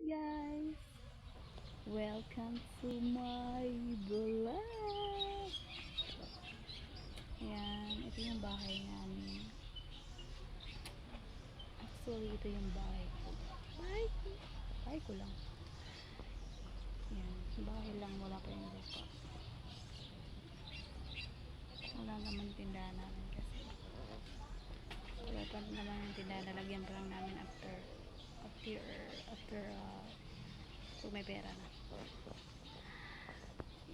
guys! Welcome to my vlog! Ayan, ito yung bahay namin. Actually, ito yung bahay ko. Bahay ko lang. Ayan, bahay lang, wala pa yung lupa. Wala naman tindahan namin kasi. Wala pa naman yung tindahan. Lalagyan pa lang namin after kung may pera na.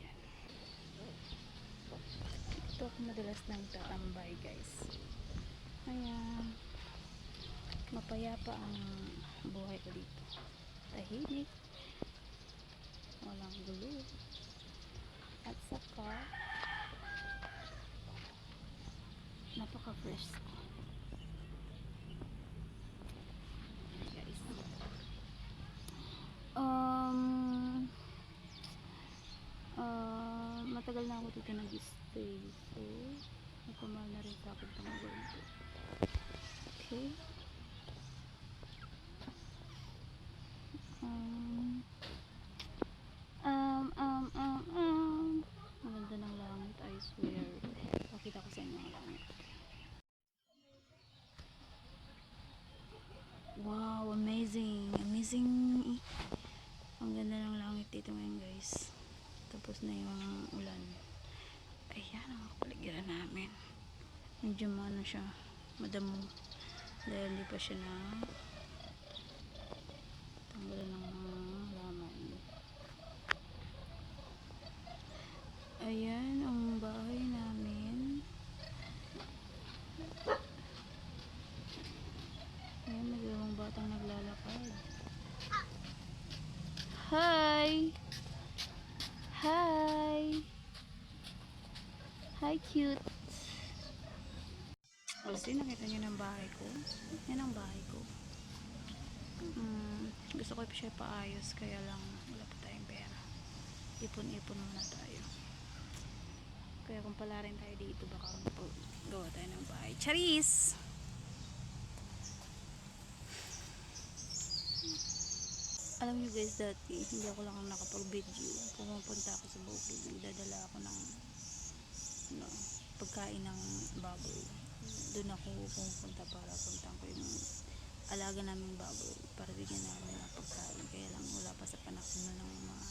Yan. Ito ako madalas nang tatambay guys. Ayan. Mapayapa ang buhay ko dito. Tahimik. Walang gulo. At saka napaka-fresh ko. Guys. Matagal na ako dito nag-stay. So, napamal na rin sa akin itong gawin ko. Okay. Maganda ng langit, I swear. Pakita ko sa inyo ang langit. Wow, amazing. Amazing. Ang ganda ng langit dito ngayon guys. Tapos na yung ulan. Ayan ang kapaligiran namin. Medyo ano siya, madamo. Dahil hindi pa siya na tanggalan ng mga laman. Ayan ang bahay namin. Ayan, may dalawang batang naglalakad. Hi! Hi! Hi, cute! Kasi nakita nyo ng bahay ko. Yan ang bahay ko. Gusto ko siya paayos, kaya lang wala pa tayong pera. Ipon-ipon muna tayo. Kaya kung pala rin tayo dito, baka gawa tayo ng bahay. Charis! Alam nyo guys, dati hindi ako lang nakapag-video. Pumunta ako sa bukid, nagdadala ako ng pagkain ng baboy. Doon ako pumunta para puntahan ko yung alaga naming baboy para bigyan namin ng pagkain. Kaya lang wala pa sa panahon na ng mga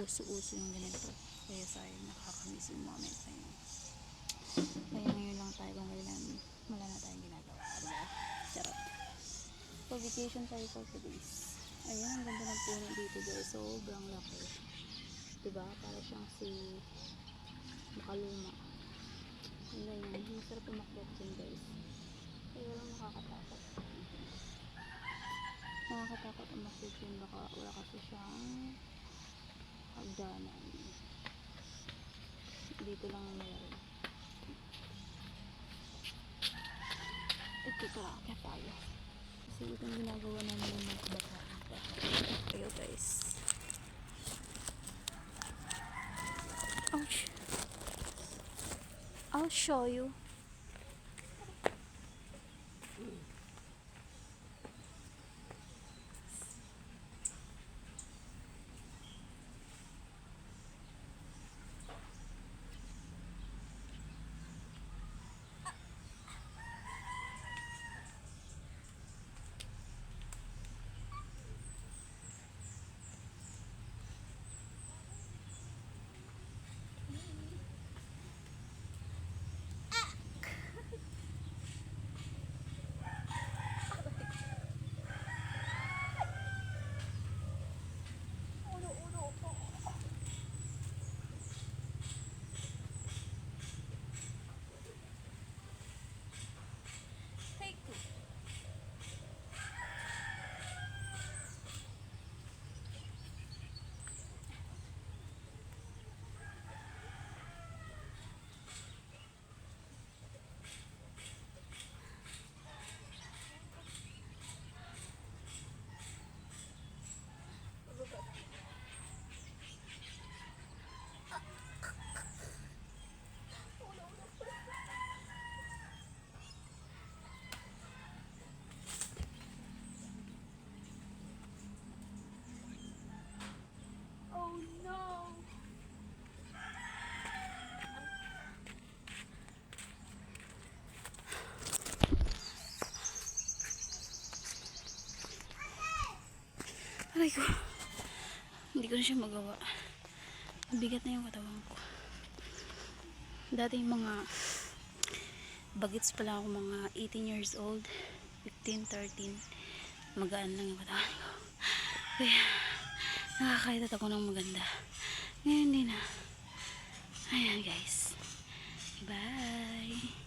uso-uso yung ganito. Kaya sayang, nakakamiss yung moment na yun. Kaya ngayon lang tayo kung kailan wala na tayong ginagawa. Diba? Charot. So vacation tayo for 2 days. Ayan, ang ganda ng puno dito guys. Sobrang laki. Diba? Para siyang si makaluma. Ang ganyan. Ang sarap umakyat dyan guys. Kaya lang nakakatakot. Nakakatakot umakyat dyan. Baka wala kasi siyang hagdanan. Dito lang ang meron. Ito tara, kaya tayo. Kasi itong ginagawa namin ng mga baka. Ayo guys. Ouch. I'll show you. Aray ko. Hindi ko na siya magawa. Bigat na yung katawan ko. Dati yung mga bagets pala ako, mga 18 years old, 15, 13. Magaan lang yung katawan ko. Kaya, nakakaitat ako ng maganda. Ngayon hindi na. Ayan guys. Bye!